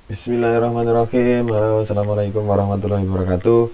Bismillahirrahmanirrahim. Halo, assalamualaikum warahmatullahi wabarakatuh.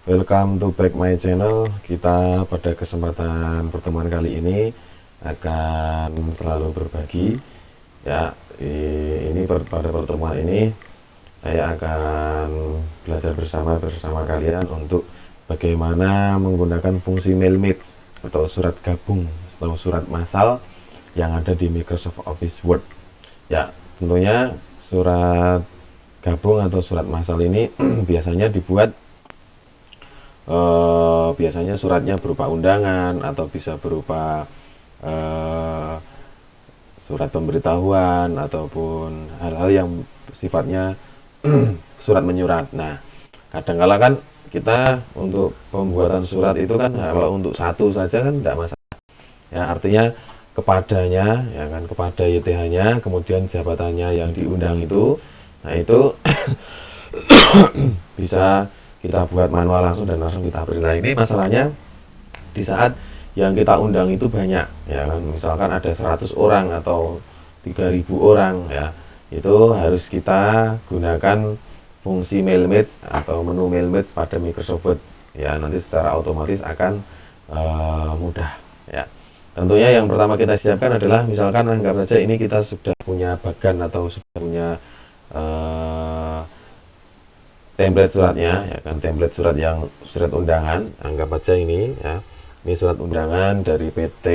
Welcome to back my channel. Kita pada kesempatan pertemuan kali ini akan selalu berbagi. Ya, ini pada pertemuan ini saya akan belajar bersama kalian untuk bagaimana menggunakan fungsi mailmates atau surat gabung atau surat massal yang ada di Microsoft Office Word. Ya, tentunya surat gabung atau surat massal ini biasanya dibuat biasanya suratnya berupa undangan atau bisa berupa surat pemberitahuan ataupun hal-hal yang sifatnya surat menyurat. Nah, kadangkala kan kita untuk pembuatan surat itu kan kalau untuk satu saja kan tidak masalah. Ya, artinya kepadanya, ya kan, kepada YTH-nya, kemudian jabatannya yang diundang itu. Nah, itu bisa kita buat manual langsung dan langsung kita print. Nah, ini masalahnya di saat yang kita undang itu banyak, ya kan, misalkan ada 100 orang atau 3000 orang, ya, itu harus kita gunakan fungsi mailmates atau menu mailmates pada Microsoft Word, ya, nanti secara otomatis akan mudah, ya. Tentunya yang pertama kita siapkan adalah, misalkan anggap saja ini kita sudah punya bagan atau sudah punya template suratnya, ya kan, template surat yang surat undangan. Anggap aja ini, ya, ini surat undangan dari PT,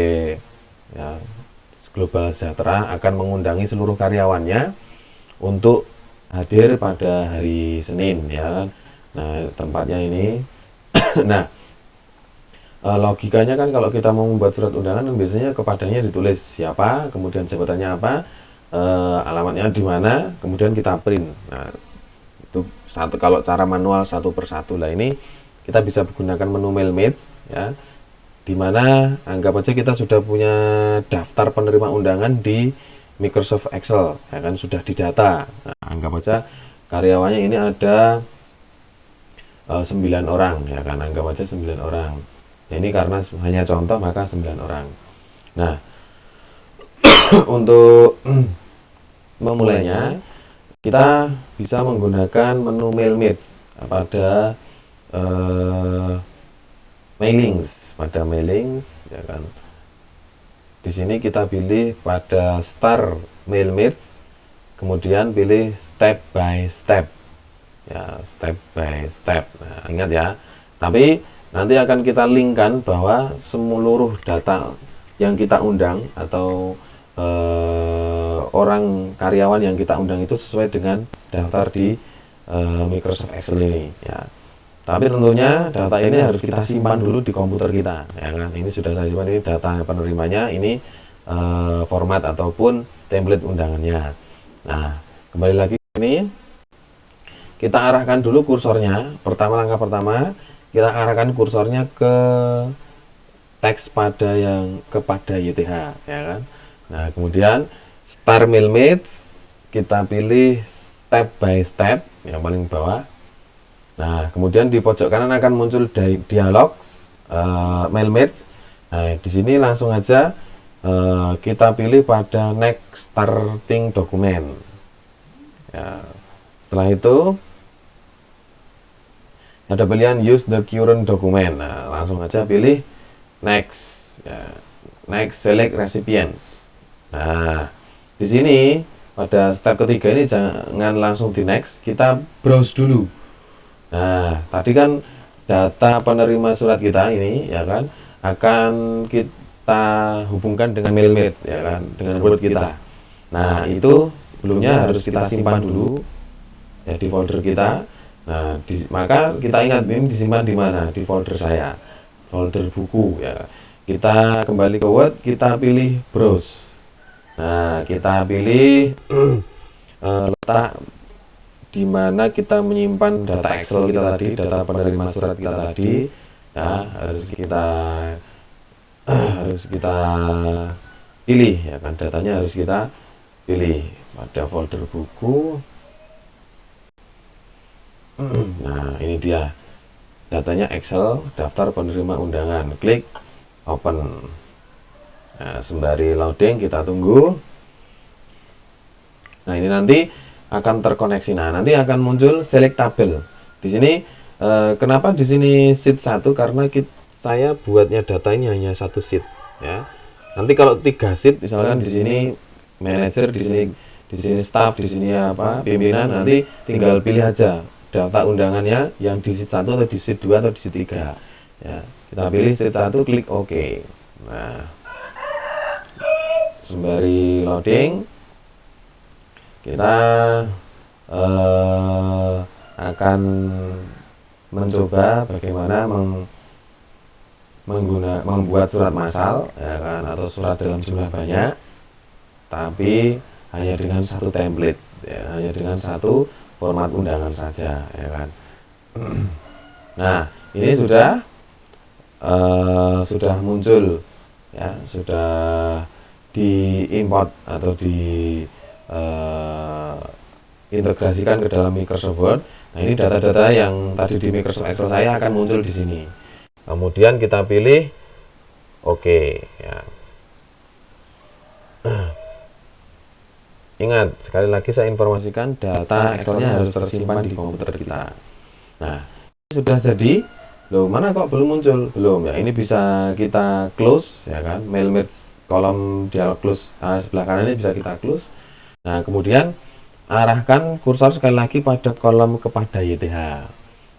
ya, Global Sejahtera akan mengundangi seluruh karyawannya untuk hadir pada hari Senin, ya kan. Nah, tempatnya ini. Nah, logikanya kan kalau kita mau membuat surat undangan biasanya kepadanya ditulis siapa, kemudian jabatannya apa, alamatnya di mana, kemudian kita print. Nah, itu satu, kalau cara manual satu persatu. Lah, ini kita bisa menggunakan menu mailmates, ya, dimana anggap aja kita sudah punya daftar penerima undangan di Microsoft Excel, ya kan, sudah didata. Nah, anggap aja karyawannya ini ada 9 orang, ya kan, anggap aja 9 orang. Nah, ini karena hanya contoh maka 9 orang. Nah, untuk memulainya kita bisa menggunakan menu mailmates pada mailings, ya kan. Di sini kita pilih pada start mailmates, kemudian pilih step by step, ya, step by step. Nah, ingat ya, tapi nanti akan kita linkkan bahwa seluruh data yang kita undang atau orang karyawan yang kita undang itu sesuai dengan daftar di Microsoft Excel ini, ya. Tapi tentunya data ini harus kita simpan dulu di komputer kita, ya kan. Ini sudah saya simpan, ini data penerimanya, ini format ataupun template undangannya. Nah, kembali lagi ini kita arahkan dulu kursornya. Langkah pertama kita arahkan kursornya ke teks kepada YTH, ya kan. Nah, kemudian start mailmates kita pilih step by step yang paling bawah. Nah, kemudian di pojok kanan akan muncul dialog mailmates. Nah, di sini langsung aja kita pilih pada next starting document, ya. Setelah itu ada pilihan use the current document. Nah, langsung aja pilih next, ya. Next, select recipients. Nah, di sini pada step ketiga ini jangan langsung di next, kita browse dulu. Nah, tadi kan data penerima surat kita ini, ya kan, akan kita hubungkan dengan mailmates, ya kan, dengan Word kita. Nah, itu sebelumnya harus kita simpan dulu, ya, di folder kita. Nah, maka kita ingat ini disimpan di mana? Di folder saya, folder buku, ya. Kita kembali ke Word, kita pilih browse. Nah, kita pilih letak di mana kita menyimpan data Excel kita tadi, data penerima surat kita tadi, ya, harus kita pilih, ya kan, datanya harus kita pilih pada folder buku. Nah, ini dia datanya, Excel daftar penerima undangan. Klik open. Nah, sembari loading kita tunggu. Nah, ini nanti akan terkoneksi. Nah, nanti akan muncul selectable. Di sini kenapa di sini sheet 1? Karena saya buatnya data ini hanya satu sheet ya. Nanti kalau 3 sheet misalkan di sini manajer, di sini staff, di sini apa pimpinan, nanti tinggal pilih aja data undangannya yang di sheet 1 atau di sheet 2 atau di sheet 3 ya. Kita pilih sheet 1, klik OK. Nah, sembari loading kita akan mencoba bagaimana membuat surat massal ya kan, atau surat dalam jumlah banyak tapi hanya dengan satu template ya, hanya dengan satu format undangan saja ya kan. Nah, ini sudah muncul ya, sudah diimport atau integrasikan ke dalam Microsoft Word. Nah, ini data-data yang tadi di Microsoft Excel saya akan muncul di sini. Kemudian kita pilih OK ya. Ingat, sekali lagi saya informasikan data Excelnya harus tersimpan di komputer kita. Nah, ini sudah jadi. Loh, mana kok belum muncul? Belum ya, ini bisa kita close ya kan, mail merge kolom dialog close sebelah kanan ini bisa kita close. Nah, kemudian arahkan kursor sekali lagi pada kolom kepada YTH.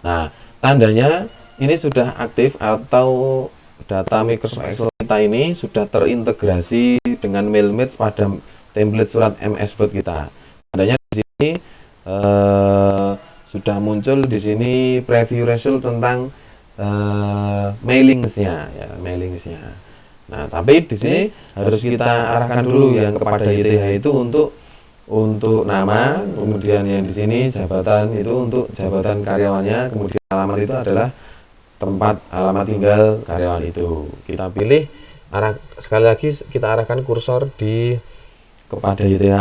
Nah, tandanya ini sudah aktif atau data Microsoft Excel kita ini sudah terintegrasi dengan mail merge pada template surat MS Word kita. Tandanya di sini sudah muncul di sini preview result tentang mailingsnya ya, mailingsnya. Nah, tapi di sini harus kita arahkan dulu yang kepada YTH itu untuk nama, kemudian yang di sini jabatan itu untuk jabatan karyawannya, kemudian alamat itu adalah tempat alamat tinggal karyawan itu. Kita pilih sekali lagi kita arahkan kursor kepada YTH,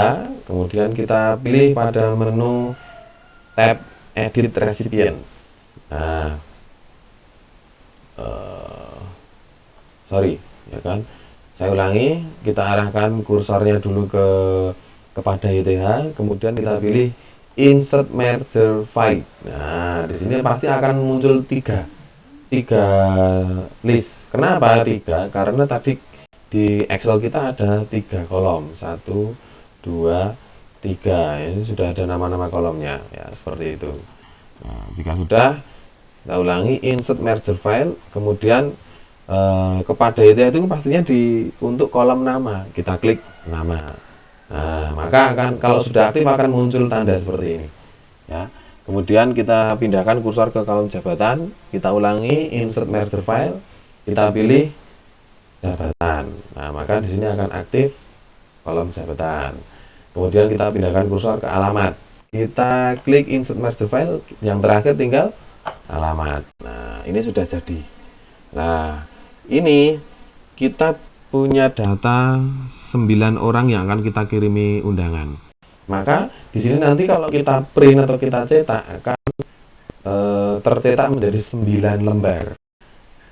kemudian kita pilih pada menu tab Edit Recipients. Nah, sorry ya kan, saya ulangi, kita arahkan kursornya dulu kepada YTH, kemudian kita pilih Insert Merger File. Nah, di sini pasti akan muncul tiga list. Kenapa 3? Karena tadi di Excel kita ada 3 kolom, 1, 2, 3. Ini sudah ada nama-nama kolomnya ya, seperti itu. Nah, jika sudah, kita ulangi Insert Merger File, kemudian kepada YTH itu pastinya untuk kolom nama, kita klik nama. Nah, maka kalau sudah aktif akan muncul tanda seperti ini ya. Kemudian kita pindahkan kursor ke kolom jabatan, kita ulangi Insert Merger File, kita pilih jabatan. Nah, maka di sini akan aktif kolom jabatan. Kemudian kita pindahkan kursor ke alamat, kita klik Insert Merger File, yang terakhir tinggal alamat. Nah, ini sudah jadi. Nah, ini kita punya data 9 orang yang akan kita kirimi undangan. Maka di sini nanti kalau kita print atau kita cetak akan tercetak menjadi 9 lembar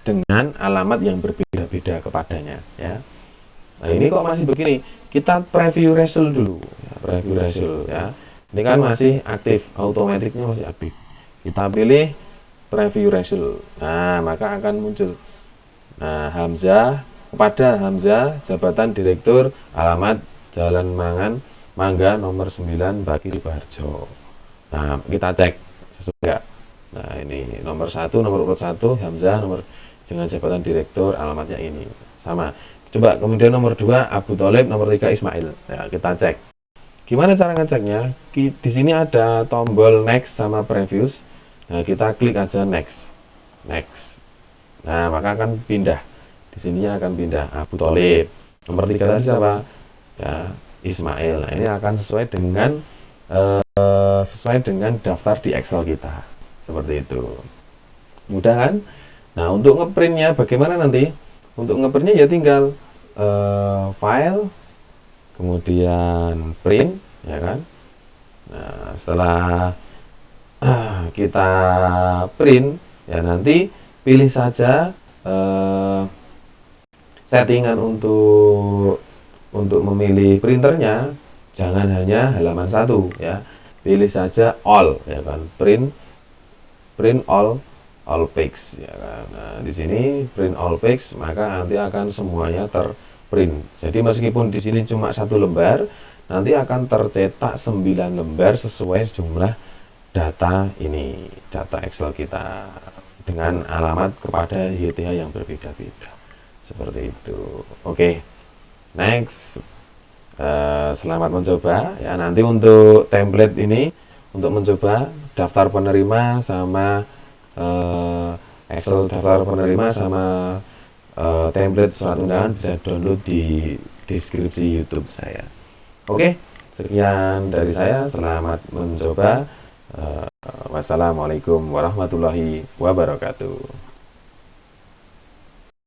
dengan alamat yang berbeda-beda kepadanya ya. Nah, ini kok masih begini, kita preview result dulu ya, preview result ya. Ini kan masih aktif, automaticnya masih aktif. Kita pilih preview result. Nah, maka akan muncul. Nah, kepada Hamzah, jabatan direktur, alamat Jalan Mangga nomor 9 Baki Subarjo. Nah, kita cek sesuai enggak. Nah, ini nomor 1, nomor urut 1 Hamzah, nomor dengan jabatan direktur, alamatnya ini sama. Coba kemudian nomor 2 Abu Tholib, nomor 3 Ismail. Nah, kita cek. Gimana cara ngeceknya? Di sini ada tombol next sama previous. Nah, kita klik aja next. Nah, maka akan pindah. Di sininya akan pindah Abu Tholib. Nomor 3 tadi siapa? Ya, Ismail. Nah, ini akan sesuai dengan daftar di Excel kita. Seperti itu. Mudah kan? Nah, untuk ngeprintnya bagaimana nanti? Untuk ngeprintnya ya tinggal file, kemudian print, ya kan? Nah, setelah kita print, ya nanti pilih saja settingan untuk memilih printernya, jangan hanya halaman 1 ya. pilih saja all, ya kan, print all page, ya kan. Nah, di sini print all page, maka nanti akan semuanya terprint. Jadi meskipun di sini cuma 1 lembar, nanti akan tercetak 9 lembar sesuai jumlah data ini, data Excel kita, dengan alamat kepada YTH yang berbeda-beda, seperti itu. Oke, next. Selamat mencoba ya. Nanti untuk template ini, untuk mencoba daftar penerima sama Excel daftar penerima sama template surat undangan bisa download di deskripsi YouTube saya. Oke, sekian dari saya. Selamat mencoba. Wassalamualaikum warahmatullahi wabarakatuh.